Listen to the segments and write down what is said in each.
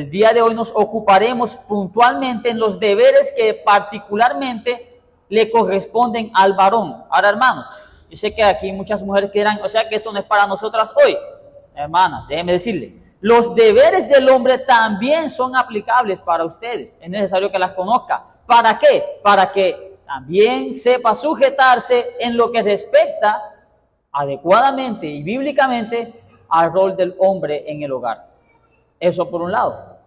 el día de hoy nos ocuparemos puntualmente en los deberes que particularmente le corresponden al varón. Ahora, hermanos, yo sé que aquí muchas mujeres quieran, o sea que esto no es para nosotras hoy. Hermana, déjeme decirle, los deberes del hombre también son aplicables para ustedes. Es necesario que las conozca. ¿Para qué? Para que también sepa sujetarse en lo que respecta adecuadamente y bíblicamente al rol del hombre en el hogar. Eso por un lado.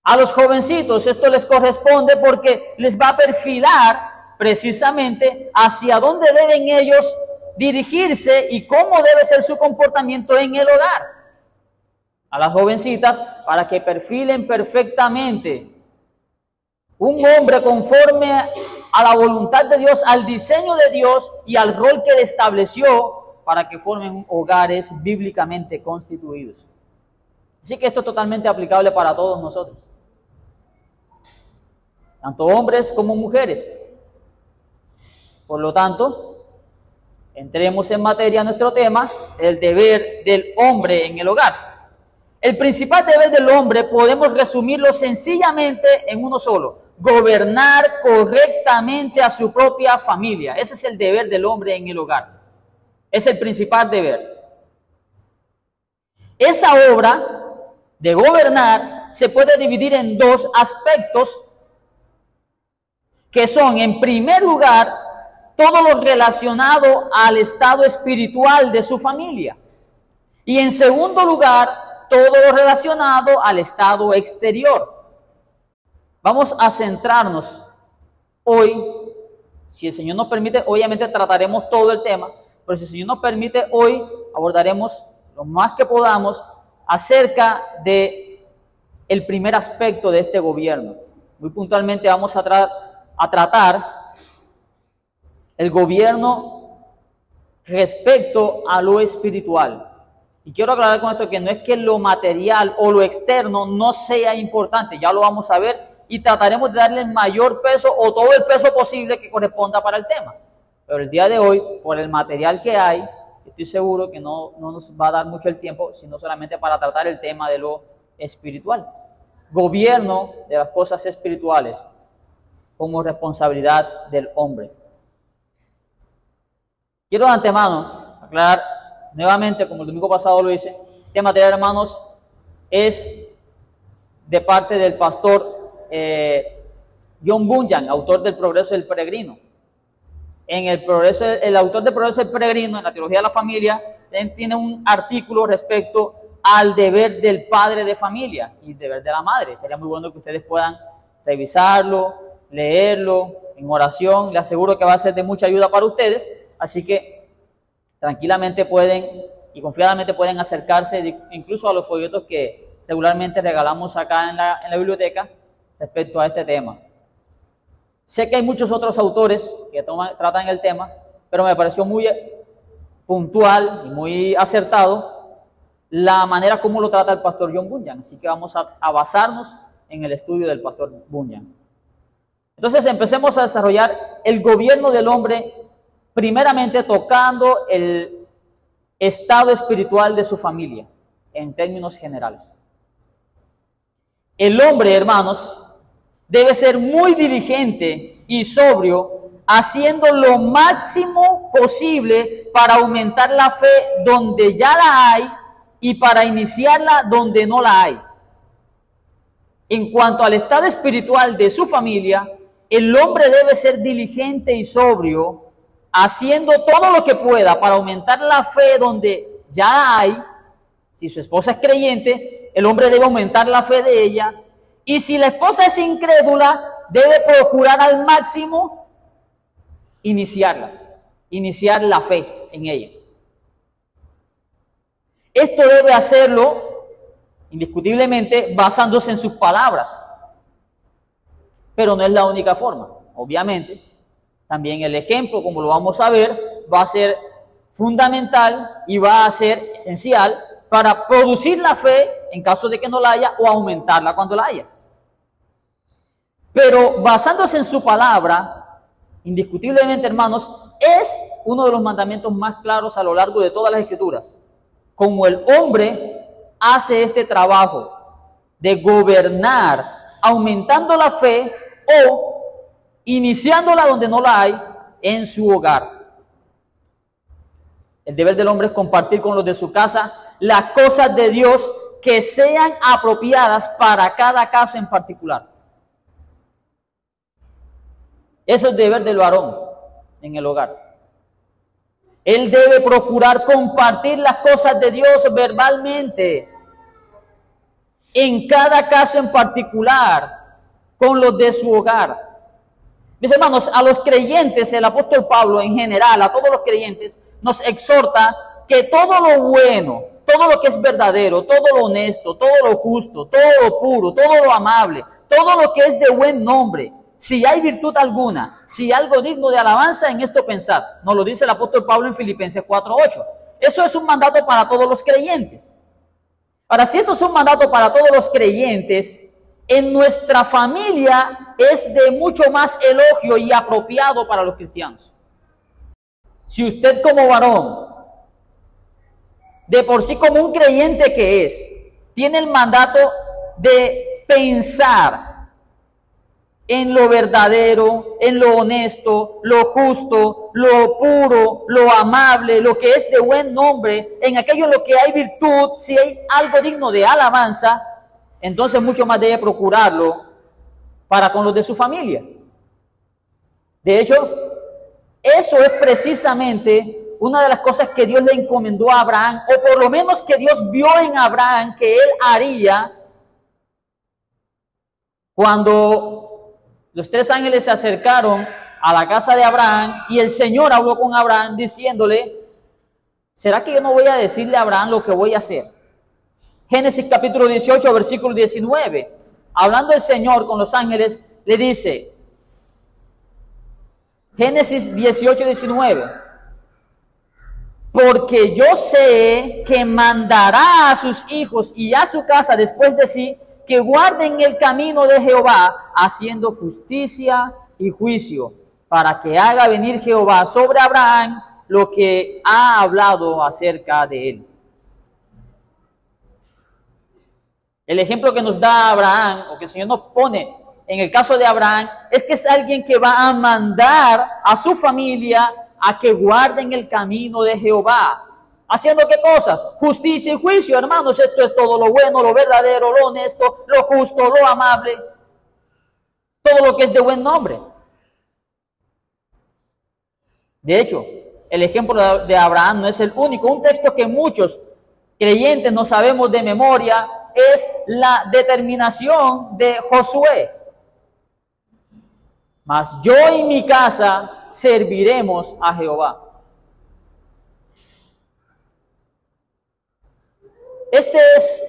A los jovencitos esto les corresponde porque les va a perfilar precisamente hacia dónde deben ellos dirigirse y cómo debe ser su comportamiento en el hogar. A las jovencitas para que perfilen perfectamente un hombre conforme a la voluntad de Dios, al diseño de Dios y al rol que Él estableció para que formen hogares bíblicamente constituidos. Así que esto es totalmente aplicable para todos nosotros, tanto hombres como mujeres. Por lo tanto, entremos en materia a nuestro tema, el deber del hombre en el hogar. El principal deber del hombre podemos resumirlo sencillamente en uno solo: gobernar correctamente a su propia familia. Ese es el deber del hombre en el hogar. Es el principal deber. Esa obra de gobernar se puede dividir en dos aspectos, que son, en primer lugar, todo lo relacionado al estado espiritual de su familia, y en segundo lugar, todo lo relacionado al estado exterior. Vamos a centrarnos hoy, si el Señor nos permite. Obviamente trataremos todo el tema, pero si el Señor nos permite, hoy abordaremos lo más que podamos acerca de el primer aspecto de este gobierno. Muy puntualmente vamos a tratar el gobierno respecto a lo espiritual. Y quiero aclarar con esto que no es que lo material o lo externo no sea importante, ya lo vamos a ver y trataremos de darle el mayor peso o todo el peso posible que corresponda para el tema. Pero el día de hoy, por el material que hay, estoy seguro que no nos va a dar mucho el tiempo, sino solamente para tratar el tema de lo espiritual. Gobierno de las cosas espirituales como responsabilidad del hombre. Quiero de antemano aclarar nuevamente, como el domingo pasado lo hice, este material, hermanos, es de parte del pastor John Bunyan, autor del Progreso del Peregrino. El autor del Progreso del Peregrino, en la Teología de la Familia, tiene un artículo respecto al deber del padre de familia y el deber de la madre. Sería muy bueno que ustedes puedan revisarlo, leerlo en oración. Les aseguro que va a ser de mucha ayuda para ustedes, así que tranquilamente pueden y confiadamente pueden acercarse incluso a los folletos que regularmente regalamos acá en la biblioteca respecto a este tema. Sé que hay muchos otros autores que tratan el tema, pero me pareció muy puntual y muy acertado la manera como lo trata el pastor John Bunyan, así que vamos a basarnos en el estudio del pastor Bunyan. Entonces empecemos a desarrollar el gobierno del hombre, primeramente tocando el estado espiritual de su familia, en términos generales. El hombre, hermanos, debe ser muy diligente y sobrio, haciendo lo máximo posible para aumentar la fe donde ya la hay y para iniciarla donde no la hay. En cuanto al estado espiritual de su familia, el hombre debe ser diligente y sobrio, haciendo todo lo que pueda para aumentar la fe donde ya la hay. Si su esposa es creyente, el hombre debe aumentar la fe de ella. Y si la esposa es incrédula, debe procurar al máximo iniciar la fe en ella. Esto debe hacerlo indiscutiblemente basándose en sus palabras, pero no es la única forma. Obviamente, también el ejemplo, como lo vamos a ver, va a ser fundamental y va a ser esencial para producir la fe en caso de que no la haya o aumentarla cuando la haya. Pero basándose en su palabra, indiscutiblemente, hermanos, es uno de los mandamientos más claros a lo largo de todas las Escrituras. Como el hombre hace este trabajo de gobernar, aumentando la fe o iniciándola donde no la hay en su hogar. El deber del hombre es compartir con los de su casa las cosas de Dios que sean apropiadas para cada caso en particular. Eso es el deber del varón en el hogar. Él debe procurar compartir las cosas de Dios verbalmente, en cada caso en particular, con los de su hogar. Mis hermanos, a los creyentes, el apóstol Pablo en general, a todos los creyentes, nos exhorta que todo lo bueno, todo lo que es verdadero, todo lo honesto, todo lo justo, todo lo puro, todo lo amable, todo lo que es de buen nombre, si hay virtud alguna, si algo digno de alabanza, en esto pensad. Nos lo dice el apóstol Pablo en Filipenses 4:8. Eso es un mandato para todos los creyentes. Ahora, si esto es un mandato para todos los creyentes, en nuestra familia es de mucho más elogio y apropiado para los cristianos. Si usted como varón, de por sí como un creyente que es, tiene el mandato de pensar en lo verdadero, en lo honesto, lo justo, lo puro, lo amable, lo que es de buen nombre, en aquello en lo que hay virtud, si hay algo digno de alabanza, entonces mucho más debe procurarlo para con los de su familia. De hecho, eso es precisamente una de las cosas que Dios le encomendó a Abraham, o por lo menos que Dios vio en Abraham que él haría cuando los 3 ángeles se acercaron a la casa de Abraham y el Señor habló con Abraham diciéndole: ¿será que yo no voy a decirle a Abraham lo que voy a hacer? Génesis capítulo 18, versículo 19. Hablando el Señor con los ángeles, le dice, Génesis 18, 19. Porque yo sé que mandará a sus hijos y a su casa después de sí, que guarden el camino de Jehová, haciendo justicia y juicio, para que haga venir Jehová sobre Abraham lo que ha hablado acerca de él. El ejemplo que nos da Abraham, o que el Señor nos pone en el caso de Abraham, es que es alguien que va a mandar a su familia a que guarden el camino de Jehová. ¿Haciendo qué cosas? Justicia y juicio, hermanos. Esto es todo lo bueno, lo verdadero, lo honesto, lo justo, lo amable. Todo lo que es de buen nombre. De hecho, el ejemplo de Abraham no es el único. Un texto que muchos creyentes no sabemos de memoria es la determinación de Josué. Mas yo y mi casa serviremos a Jehová. Este es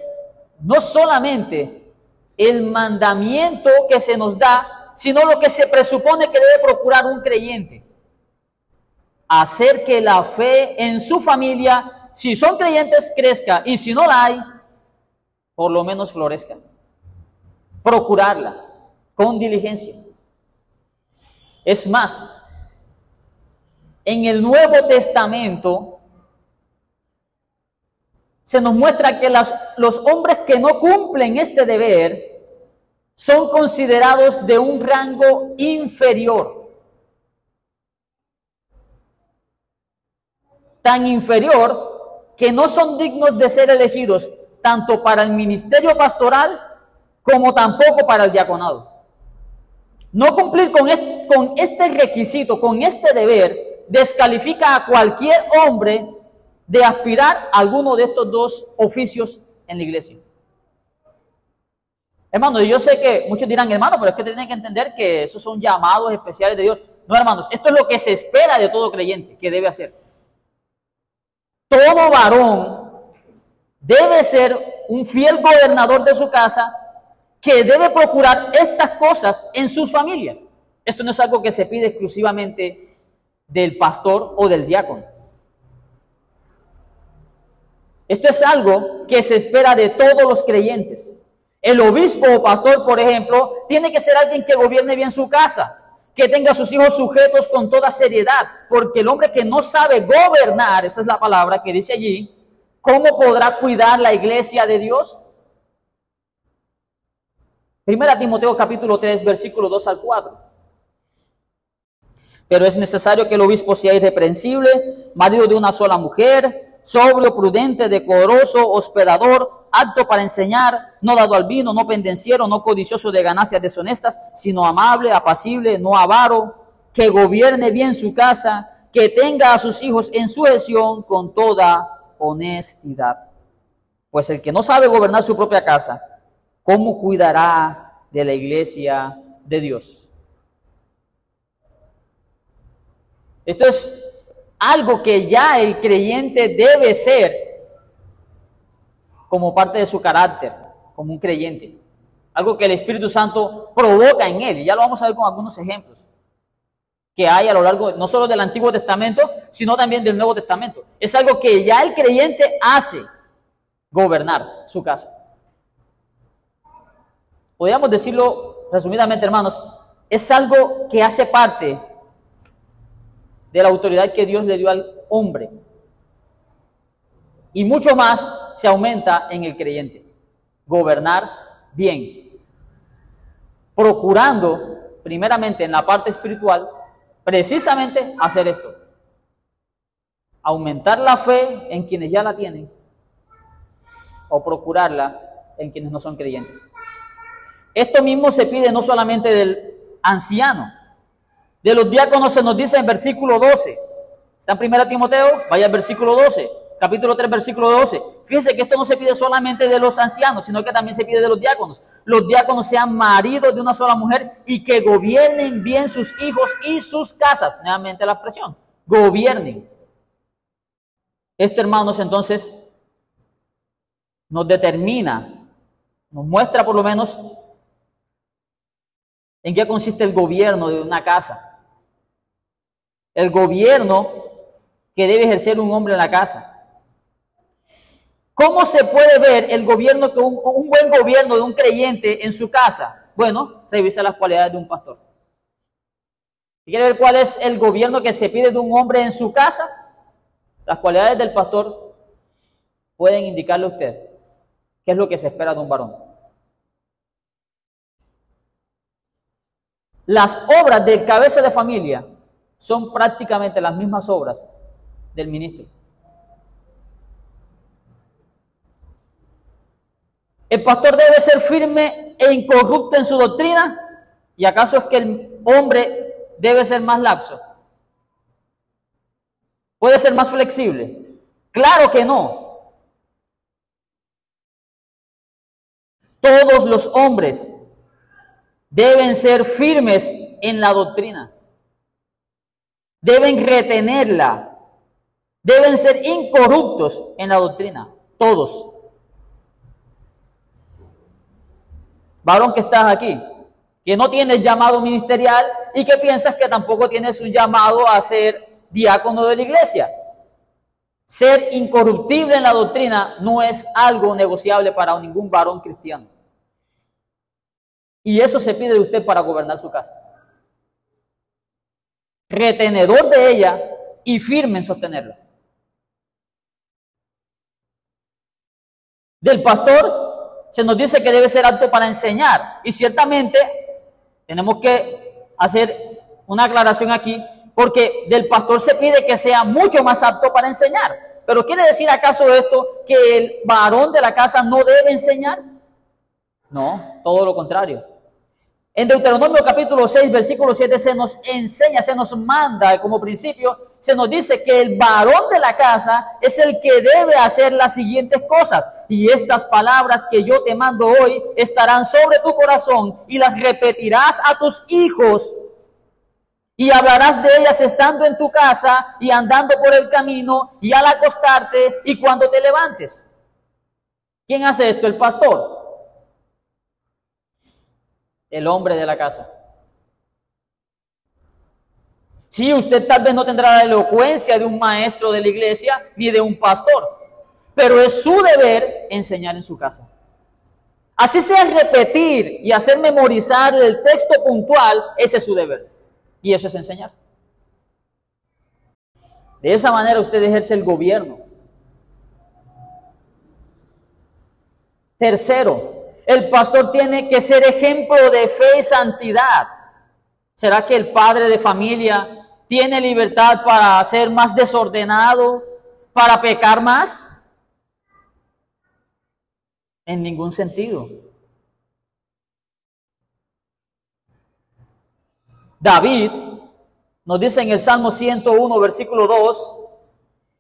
no solamente el mandamiento que se nos da, sino lo que se presupone que debe procurar un creyente. Hacer que la fe en su familia, si son creyentes, crezca, y si no la hay, por lo menos florezca. Procurarla con diligencia. Es más, en el Nuevo Testamento se nos muestra que los hombres que no cumplen este deber son considerados de un rango inferior. Tan inferior que no son dignos de ser elegidos tanto para el ministerio pastoral como tampoco para el diaconado. No cumplir con este requisito, con este deber, descalifica a cualquier hombre de aspirar a alguno de estos dos oficios en la iglesia. Hermanos, yo sé que muchos dirán, hermano, pero es que tienen que entender que esos son llamados especiales de Dios. No, hermanos, esto es lo que se espera de todo creyente que debe hacer. Todo varón debe ser un fiel gobernador de su casa, que debe procurar estas cosas en sus familias. Esto no es algo que se pide exclusivamente del pastor o del diácono. Esto es algo que se espera de todos los creyentes. El obispo o pastor, por ejemplo, tiene que ser alguien que gobierne bien su casa, que tenga a sus hijos sujetos con toda seriedad, porque el hombre que no sabe gobernar, esa es la palabra que dice allí, ¿cómo podrá cuidar la iglesia de Dios? Primera Timoteo capítulo 3, versículo 2 al 4. Pero es necesario que el obispo sea irreprensible, marido de una sola mujer, sobrio, prudente, decoroso, hospedador, apto para enseñar, no dado al vino, no pendenciero, no codicioso de ganancias deshonestas, sino amable, apacible, no avaro, que gobierne bien su casa, que tenga a sus hijos en sujeción con toda honestidad. Pues el que no sabe gobernar su propia casa, ¿cómo cuidará de la iglesia de Dios? Esto es algo que ya el creyente debe ser como parte de su carácter, como un creyente. Algo que el Espíritu Santo provoca en él. Y ya lo vamos a ver con algunos ejemplos que hay a lo largo no solo del Antiguo Testamento, sino también del Nuevo Testamento. Es algo que ya el creyente hace, gobernar su casa. Podríamos decirlo resumidamente, hermanos, es algo que hace parte de la autoridad que Dios le dio al hombre. Y mucho más se aumenta en el creyente. Gobernar bien. Procurando, primeramente en la parte espiritual, precisamente hacer esto. Aumentar la fe en quienes ya la tienen o procurarla en quienes no son creyentes. Esto mismo se pide no solamente del anciano, de los diáconos se nos dice en versículo 12. Está en 1 Timoteo, vaya al versículo 12, capítulo 3, versículo 12. Fíjense que esto no se pide solamente de los ancianos, sino que también se pide de los diáconos. Los diáconos sean maridos de una sola mujer y que gobiernen bien sus hijos y sus casas. Nuevamente la expresión, gobiernen. Esto, hermanos, entonces nos determina, nos muestra por lo menos en qué consiste el gobierno de una casa. El gobierno que debe ejercer un hombre en la casa. ¿Cómo se puede ver el gobierno, un buen gobierno de un creyente en su casa? Bueno, revisa las cualidades de un pastor. ¿Quiere ver cuál es el gobierno que se pide de un hombre en su casa? Las cualidades del pastor pueden indicarle a usted qué es lo que se espera de un varón. Las obras de cabeza de familia son prácticamente las mismas obras del ministro. El pastor debe ser firme e incorrupto en su doctrina. ¿Y acaso es que el hombre debe ser más laxo? ¿Puede ser más flexible? Claro que no. Todos los hombres deben ser firmes en la doctrina. Deben retenerla. Deben ser incorruptos en la doctrina. Todos. Varón que estás aquí, que no tienes llamado ministerial y que piensas que tampoco tienes un llamado a ser diácono de la iglesia. Ser incorruptible en la doctrina no es algo negociable para ningún varón cristiano. Y eso se pide de usted para gobernar su casa. Retenedor de ella y firme en sostenerla. Del pastor se nos dice que debe ser apto para enseñar. Y ciertamente tenemos que hacer una aclaración aquí, porque del pastor se pide que sea mucho más apto para enseñar. Pero ¿quiere decir acaso esto que el varón de la casa no debe enseñar? No, todo lo contrario. En Deuteronomio capítulo 6, versículo 7 se nos enseña, se nos manda como principio, se nos dice que el varón de la casa es el que debe hacer las siguientes cosas. Y estas palabras que yo te mando hoy estarán sobre tu corazón y las repetirás a tus hijos. Y hablarás de ellas estando en tu casa y andando por el camino y al acostarte y cuando te levantes. ¿Quién hace esto? El pastor. El hombre de la casa. Sí, usted tal vez no tendrá la elocuencia de un maestro de la iglesia ni de un pastor, pero es su deber enseñar en su casa. Así sea repetir y hacer memorizar el texto puntual, ese es su deber. Y eso es enseñar. De esa manera usted ejerce el gobierno. Tercero, el pastor tiene que ser ejemplo de fe y santidad. ¿Será que el padre de familia tiene libertad para ser más desordenado, para pecar más? En ningún sentido. David nos dice en el Salmo 101, versículo 2,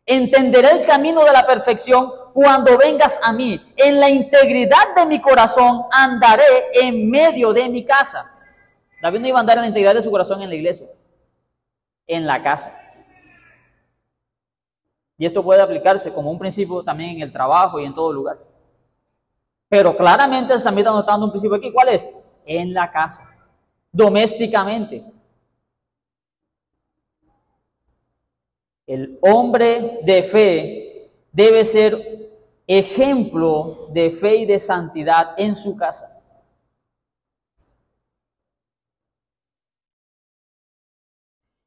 entenderé el camino de la perfección cuando vengas a mí. En la integridad de mi corazón andaré en medio de mi casa. David no iba a andar en la integridad de su corazón en la iglesia, en la casa. Y esto puede aplicarse como un principio también en el trabajo y en todo lugar. Pero claramente el salmista nos está dando un principio aquí. ¿Cuál es? En la casa, domésticamente. El hombre de fe debe ser ejemplo de fe y de santidad en su casa.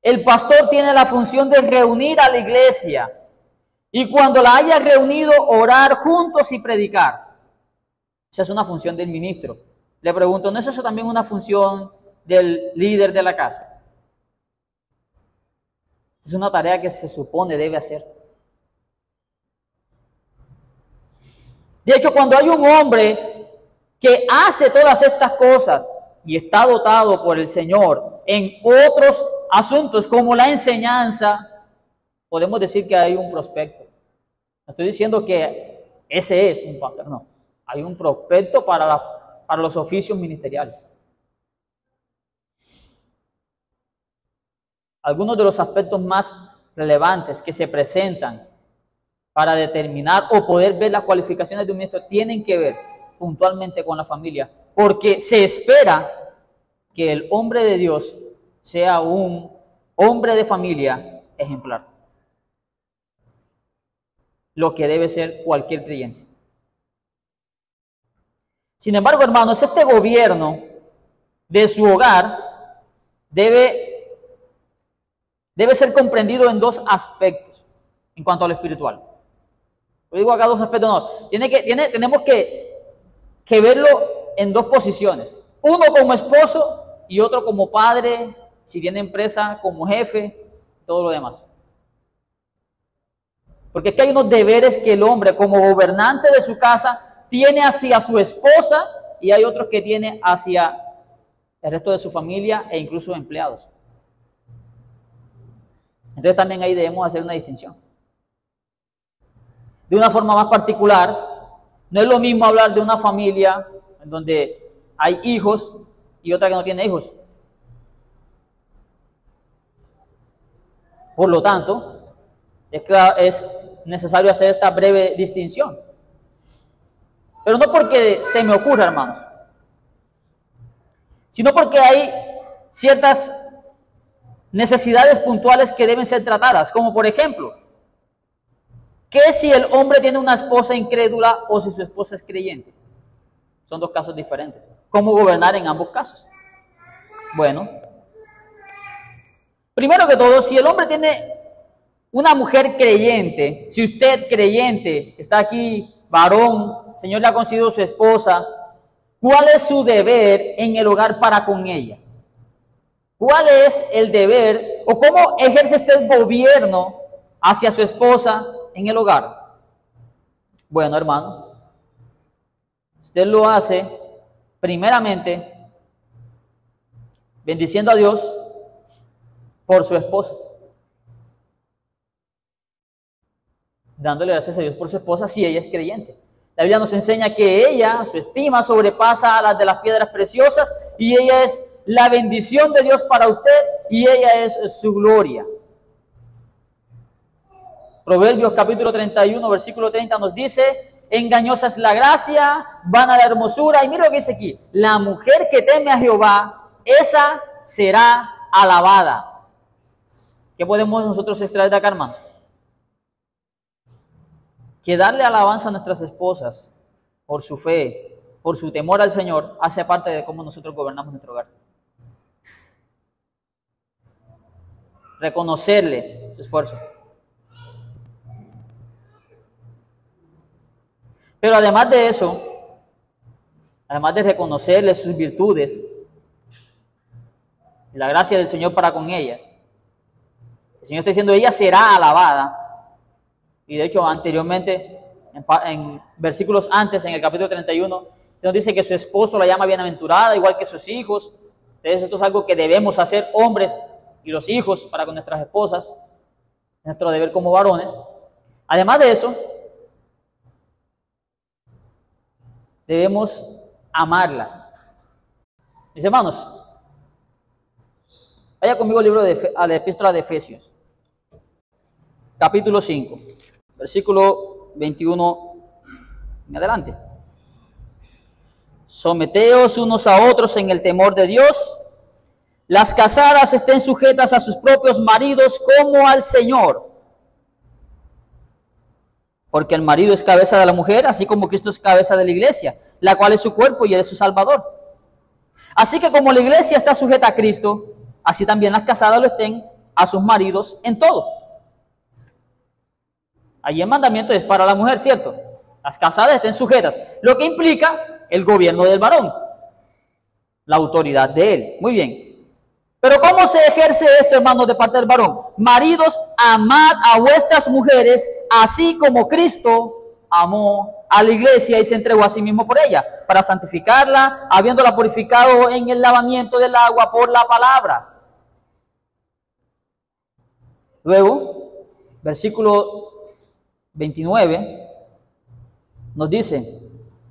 El pastor tiene la función de reunir a la iglesia y cuando la haya reunido, orar juntos y predicar. Esa es una función del ministro. Le pregunto, ¿no es eso también una función del líder de la casa? Es una tarea que se supone debe hacer. De hecho, cuando hay un hombre que hace todas estas cosas y está dotado por el Señor en otros asuntos como la enseñanza, podemos decir que hay un prospecto. No estoy diciendo que ese es un pastor, no. Hay un prospecto para los oficios ministeriales. Algunos de los aspectos más relevantes que se presentan para determinar o poder ver las cualificaciones de un ministro tienen que ver puntualmente con la familia, porque se espera que el hombre de Dios sea un hombre de familia ejemplar, lo que debe ser cualquier creyente. Sin embargo, hermanos, este gobierno de su hogar debe ser comprendido en dos aspectos en cuanto a lo espiritual. Yo digo acá dos aspectos, no. Tenemos que verlo en dos posiciones. Uno como esposo y otro como padre, si tiene empresa, como jefe, todo lo demás. Porque es que hay unos deberes que el hombre como gobernante de su casa tiene hacia su esposa y hay otros que tiene hacia el resto de su familia e incluso empleados. Entonces también ahí debemos hacer una distinción. De una forma más particular, no es lo mismo hablar de una familia en donde hay hijos y otra que no tiene hijos. Por lo tanto, es necesario hacer esta breve distinción. Pero no porque se me ocurra, hermanos, sino porque hay ciertas necesidades puntuales que deben ser tratadas, como por ejemplo, ¿qué si el hombre tiene una esposa incrédula o si su esposa es creyente? Son dos casos diferentes. ¿Cómo gobernar en ambos casos? Bueno, primero que todo, si el hombre tiene una mujer creyente, si usted creyente, está aquí, varón, el Señor le ha concedido su esposa, ¿cuál es su deber en el hogar para con ella? ¿Cuál es el deber o cómo ejerce usted gobierno hacia su esposa en el hogar? Bueno, hermano, usted lo hace primeramente bendiciendo a Dios por su esposa, dándole gracias a Dios por su esposa si ella es creyente. La Biblia nos enseña que ella, su estima sobrepasa a las de las piedras preciosas y ella es la bendición de Dios para usted y ella es su gloria. Proverbios capítulo 31, versículo 30 nos dice, engañosa es la gracia, vana la hermosura. Y mira lo que dice aquí, la mujer que teme a Jehová, esa será alabada. ¿Qué podemos nosotros extraer de acá, hermanos? Que darle alabanza a nuestras esposas por su fe, por su temor al Señor, hace parte de cómo nosotros gobernamos nuestro hogar. Reconocerle su esfuerzo. Pero además de eso, además de reconocerles sus virtudes y la gracia del Señor para con ellas, el Señor está diciendo, ella será alabada. Y de hecho, anteriormente, en versículos antes, en el capítulo 31, se nos dice que su esposo la llama bienaventurada, igual que sus hijos. Entonces, esto es algo que debemos hacer hombres y los hijos para con nuestras esposas, nuestro deber como varones. Además de eso, debemos amarlas. Mis hermanos, vaya conmigo al libro a la epístola de Efesios, capítulo 5, versículo 21 en adelante. Someteos unos a otros en el temor de Dios. Las casadas estén sujetas a sus propios maridos como al Señor. Porque el marido es cabeza de la mujer, así como Cristo es cabeza de la iglesia, la cual es su cuerpo y él es su Salvador. Así que como la iglesia está sujeta a Cristo, así también las casadas lo estén a sus maridos en todo. Allí el mandamiento es para la mujer, ¿cierto? Las casadas estén sujetas, lo que implica el gobierno del varón, la autoridad de él. Muy bien. Pero ¿cómo se ejerce esto, hermanos, de parte del varón? Maridos, amad a vuestras mujeres, así como Cristo amó a la iglesia y se entregó a sí mismo por ella, para santificarla, habiéndola purificado en el lavamiento del agua por la palabra. Luego, versículo 29, nos dice,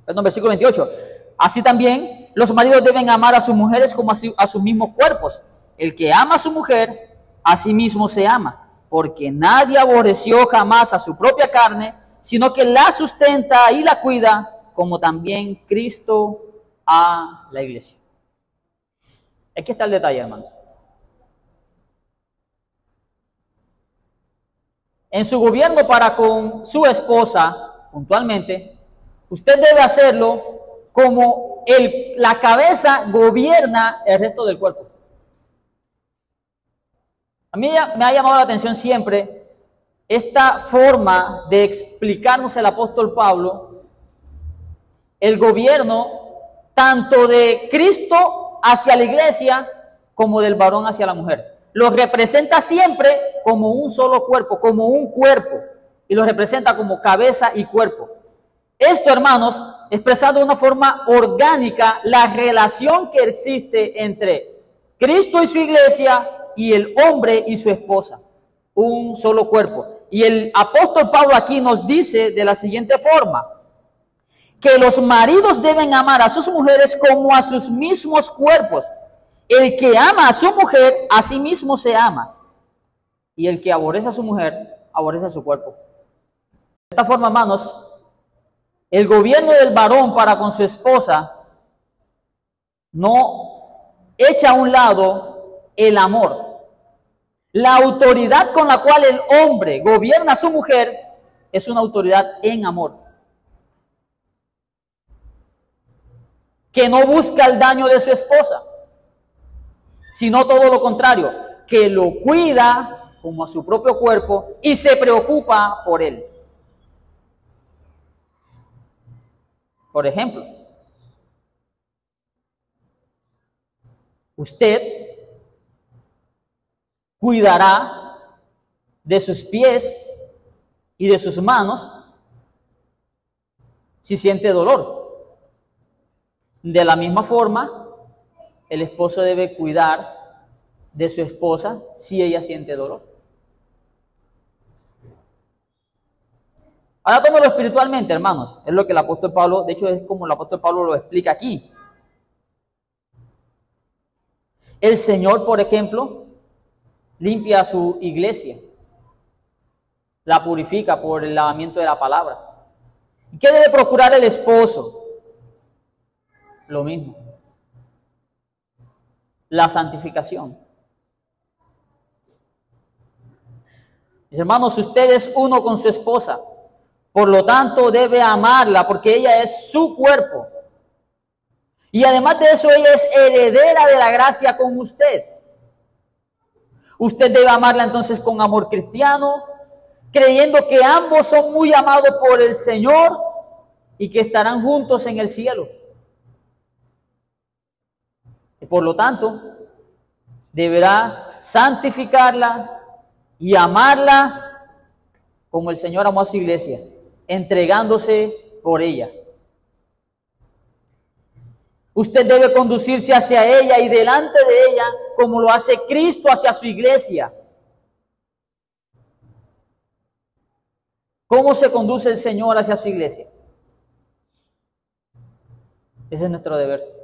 versículo 28, así también los maridos deben amar a sus mujeres como a sus mismos cuerpos. El que ama a su mujer, a sí mismo se ama, porque nadie aborreció jamás a su propia carne, sino que la sustenta y la cuida, como también Cristo a la iglesia. Aquí está el detalle, hermanos. En su gobierno para con su esposa, puntualmente, usted debe hacerlo como la cabeza gobierna el resto del cuerpo. A mí me ha llamado la atención siempre esta forma de explicarnos el apóstol Pablo el gobierno tanto de Cristo hacia la iglesia como del varón hacia la mujer. Lo representa siempre como un solo cuerpo, como un cuerpo, y lo representa como cabeza y cuerpo. Esto, hermanos, expresado de una forma orgánica la relación que existe entre Cristo y su iglesia y el hombre y su esposa, un solo cuerpo. Y el apóstol Pablo aquí nos dice de la siguiente forma, que los maridos deben amar a sus mujeres como a sus mismos cuerpos. El que ama a su mujer, a sí mismo se ama. Y el que aborrece a su mujer, aborrece a su cuerpo. De esta forma, hermanos, el gobierno del varón para con su esposa no echa a un lado el amor. La autoridad con la cual el hombre gobierna a su mujer es una autoridad en amor, que no busca el daño de su esposa, sino todo lo contrario, que lo cuida como a su propio cuerpo y se preocupa por él. Por ejemplo, usted cuidará de sus pies y de sus manos si siente dolor. De la misma forma, el esposo debe cuidar de su esposa si ella siente dolor. Ahora tómalo espiritualmente, hermanos. Es lo que el apóstol Pablo, de hecho es como el apóstol Pablo lo explica aquí. El Señor, por ejemplo, limpia a su iglesia, la purifica por el lavamiento de la palabra. ¿Y qué debe procurar el esposo? Lo mismo. La santificación. Mis hermanos, usted es uno con su esposa. Por lo tanto, debe amarla porque ella es su cuerpo. Y además de eso, ella es heredera de la gracia con usted. Usted debe amarla entonces con amor cristiano, creyendo que ambos son muy amados por el Señor y que estarán juntos en el cielo. por lo tanto deberá santificarla y amarla como el Señor amó a su iglesia, entregándose por ella. Usted debe conducirse hacia ella y delante de ella como lo hace Cristo hacia su iglesia. ¿Cómo se conduce el Señor hacia su iglesia? Ese es nuestro deber.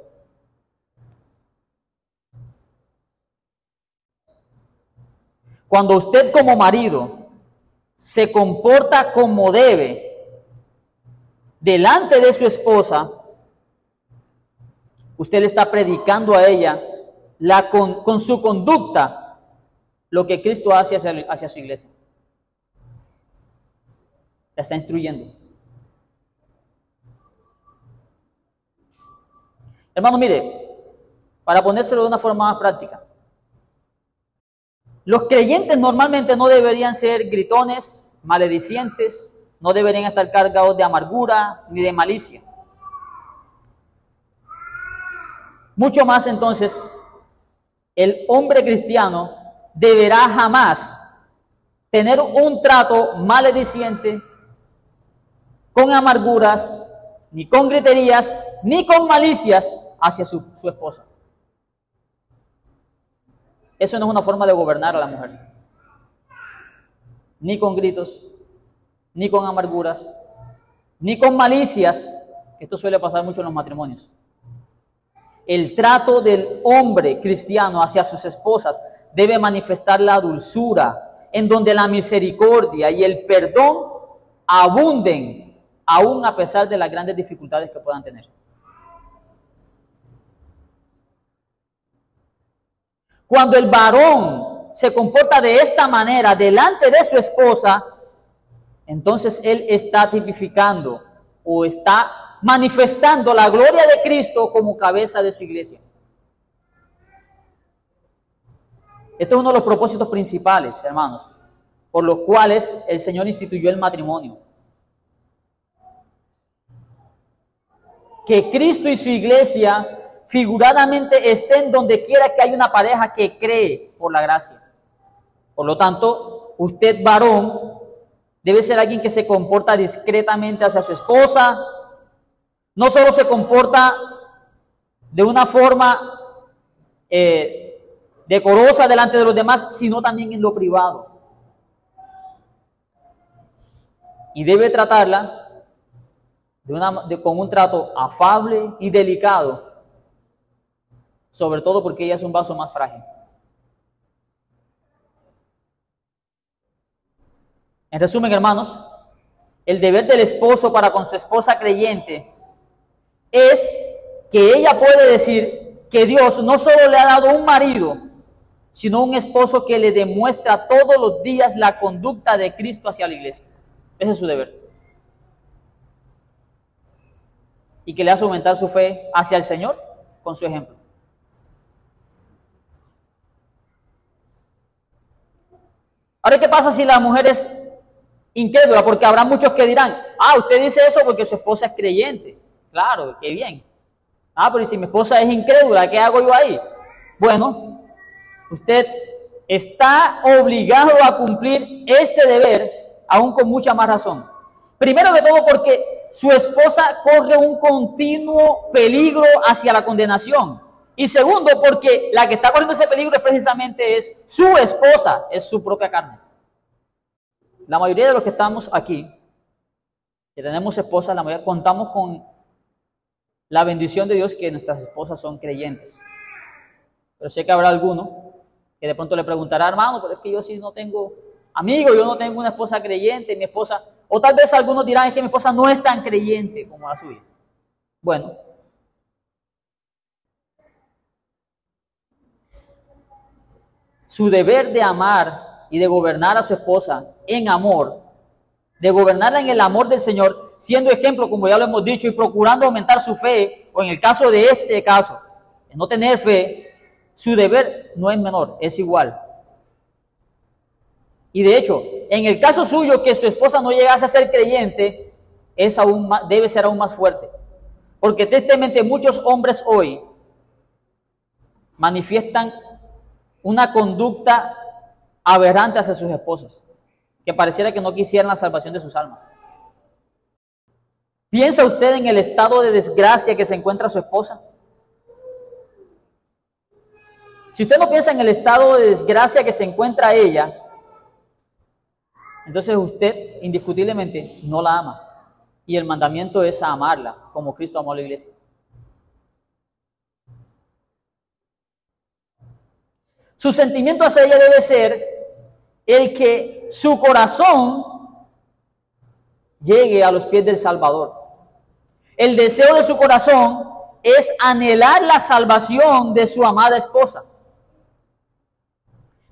Cuando usted como marido se comporta como debe delante de su esposa, usted le está predicando a ella con su conducta lo que Cristo hace hacia su iglesia. La está instruyendo. Hermano, mire, para ponérselo de una forma más práctica, los creyentes normalmente no deberían ser gritones, maledicientes, no deberían estar cargados de amargura ni de malicia. Mucho más entonces, el hombre cristiano deberá jamás tener un trato malediciente, con amarguras, ni con griterías, ni con malicias hacia su esposa. Eso no es una forma de gobernar a la mujer. Ni con gritos, ni con amarguras, ni con malicias. Esto suele pasar mucho en los matrimonios. El trato del hombre cristiano hacia sus esposas debe manifestar la dulzura, en donde la misericordia y el perdón abunden, aún a pesar de las grandes dificultades que puedan tener. Cuando el varón se comporta de esta manera delante de su esposa, entonces él está tipificando o está manifestando la gloria de Cristo como cabeza de su iglesia. Esto es uno de los propósitos principales, hermanos, por los cuales el Señor instituyó el matrimonio. Que Cristo y su iglesia figuradamente estén donde quiera que haya una pareja que cree por la gracia. Por lo tanto, usted varón debe ser alguien que se comporta discretamente hacia su esposa. No solo se comporta de una forma decorosa delante de los demás, sino también en lo privado. Y debe tratarla con un trato afable y delicado, sobre todo porque ella es un vaso más frágil. En resumen, hermanos, el deber del esposo para con su esposa creyente es que ella puede decir que Dios no solo le ha dado un marido, sino un esposo que le demuestra todos los días la conducta de Cristo hacia la iglesia. Ese es su deber. Y que le hace aumentar su fe hacia el Señor con su ejemplo. Ahora, ¿qué pasa si la mujer es incrédula? Porque habrá muchos que dirán, usted dice eso porque su esposa es creyente. Claro, qué bien. Pero si mi esposa es incrédula, ¿qué hago yo ahí? Bueno, usted está obligado a cumplir este deber, aún con mucha más razón. Primero que todo porque su esposa corre un continuo peligro hacia la condenación. Y segundo, porque la que está corriendo ese peligro es precisamente su esposa, es su propia carne. La mayoría de los que estamos aquí, que tenemos esposas, la mayoría contamos con la bendición de Dios que nuestras esposas son creyentes. Pero sé que habrá alguno que de pronto le preguntará, hermano, pero es que yo sí no tengo amigos, yo no tengo una esposa creyente, mi esposa, o tal vez algunos dirán, es que mi esposa no es tan creyente como la suya. Bueno, su deber de amar y de gobernar a su esposa en amor, de gobernarla en el amor del Señor, siendo ejemplo, como ya lo hemos dicho, y procurando aumentar su fe, o en el caso de este caso, de no tener fe, su deber no es menor, es igual. Y de hecho, en el caso suyo, que su esposa no llegase a ser creyente, debe ser aún más fuerte. Porque tristemente muchos hombres hoy manifiestan una conducta aberrante hacia sus esposas, que pareciera que no quisieran la salvación de sus almas. ¿Piensa usted en el estado de desgracia que se encuentra su esposa? Si usted no piensa en el estado de desgracia que se encuentra ella, entonces usted indiscutiblemente no la ama. Y el mandamiento es amarla, como Cristo amó a la iglesia. Su sentimiento hacia ella debe ser el que su corazón llegue a los pies del Salvador. El deseo de su corazón es anhelar la salvación de su amada esposa.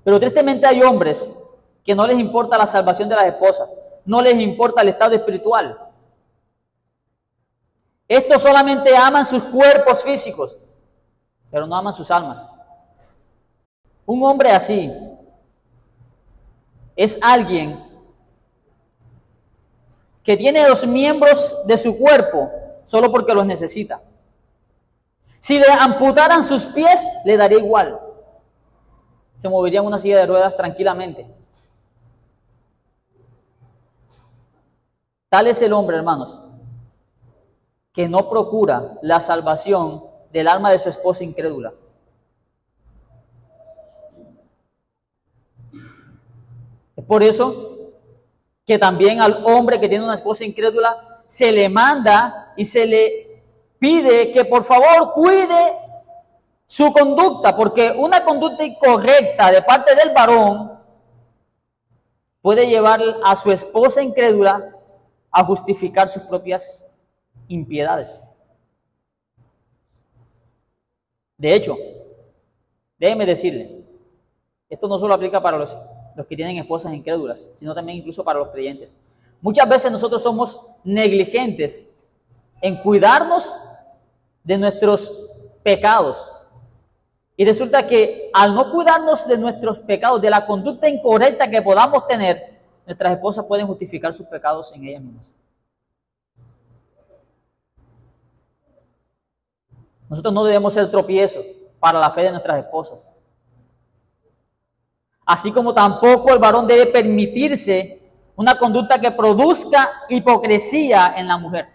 Pero tristemente hay hombres que no les importa la salvación de las esposas, no les importa el estado espiritual. Estos solamente aman sus cuerpos físicos, pero no aman sus almas. Un hombre así es alguien que tiene los miembros de su cuerpo solo porque los necesita. Si le amputaran sus pies, le daría igual. Se movería en una silla de ruedas tranquilamente. Tal es el hombre, hermanos, que no procura la salvación del alma de su esposa incrédula. Es por eso que también al hombre que tiene una esposa incrédula se le manda y se le pide que por favor cuide su conducta, porque una conducta incorrecta de parte del varón puede llevar a su esposa incrédula a justificar sus propias impiedades. De hecho, déjeme decirle, esto no solo aplica para los que tienen esposas incrédulas, sino también incluso para los creyentes. Muchas veces nosotros somos negligentes en cuidarnos de nuestros pecados. Y resulta que al no cuidarnos de nuestros pecados, de la conducta incorrecta que podamos tener, nuestras esposas pueden justificar sus pecados en ellas mismas. Nosotros no debemos ser tropiezos para la fe de nuestras esposas. Así como tampoco el varón debe permitirse una conducta que produzca hipocresía en la mujer.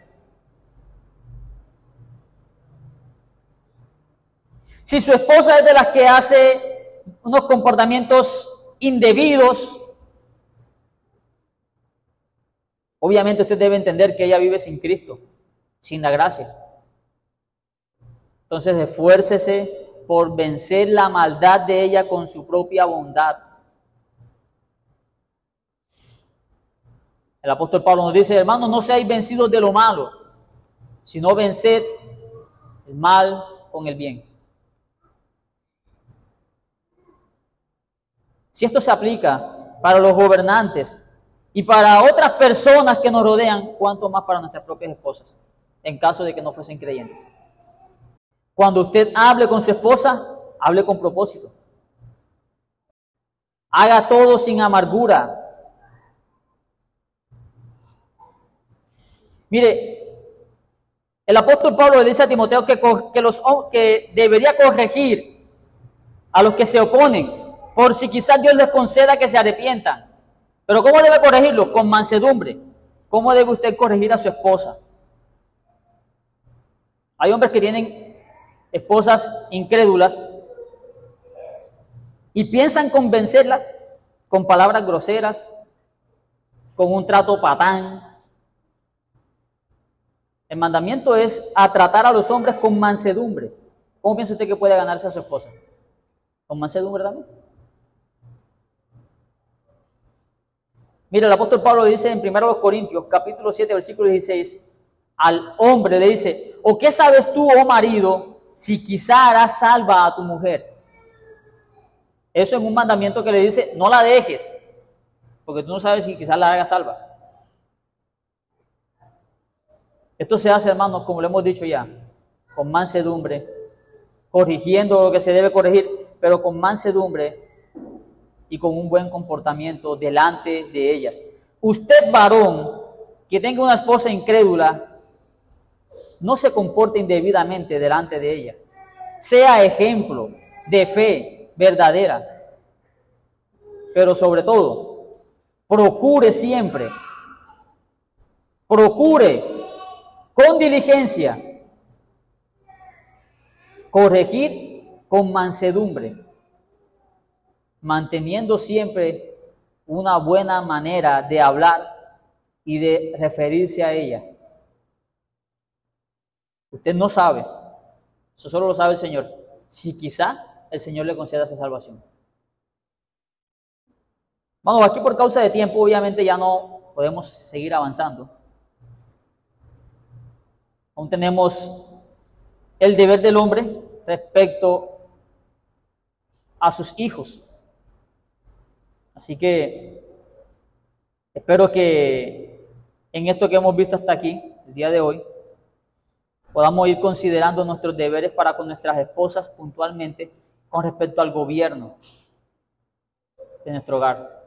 Si su esposa es de las que hace unos comportamientos indebidos, obviamente usted debe entender que ella vive sin Cristo, sin la gracia. Entonces esfuércese por vencer la maldad de ella con su propia bondad. El apóstol Pablo nos dice, hermanos, no seáis vencidos de lo malo, sino venced el mal con el bien. Si esto se aplica para los gobernantes y para otras personas que nos rodean, ¿cuánto más para nuestras propias esposas, en caso de que no fuesen creyentes? Cuando usted hable con su esposa, hable con propósito. Haga todo sin amargura. Mire, el apóstol Pablo le dice a Timoteo que debería corregir a los que se oponen, por si quizás Dios les conceda que se arrepientan. Pero ¿cómo debe corregirlo? Con mansedumbre. ¿Cómo debe usted corregir a su esposa? Hay hombres que tienen esposas incrédulas y piensan convencerlas con palabras groseras, con un trato patán. El mandamiento es a tratar a los hombres con mansedumbre. ¿Cómo piensa usted que puede ganarse a su esposa? ¿Con mansedumbre también? Mira, el apóstol Pablo dice en 1 Corintios, capítulo 7, versículo 16, al hombre le dice, ¿o qué sabes tú, oh marido, si quizá harás salva a tu mujer? Eso es un mandamiento que le dice, no la dejes, porque tú no sabes si quizás la haga salva. Esto se hace, hermanos, como lo hemos dicho ya, con mansedumbre, corrigiendo lo que se debe corregir, pero con mansedumbre y con un buen comportamiento delante de ellas. Usted, varón, que tenga una esposa incrédula, no se comporte indebidamente delante de ella. Sea ejemplo, de fe verdadera. Pero sobre todo, procure siempre, procure con diligencia corregir con mansedumbre, manteniendo siempre una buena manera de hablar y de referirse a ella. Usted no sabe, eso solo lo sabe el Señor, si quizá el Señor le conceda esa salvación. Vamos, aquí por causa de tiempo obviamente ya no podemos seguir avanzando. Aún tenemos el deber del hombre respecto a sus hijos. Así que espero que en esto que hemos visto hasta aquí, el día de hoy, podamos ir considerando nuestros deberes para con nuestras esposas puntualmente con respecto al gobierno de nuestro hogar.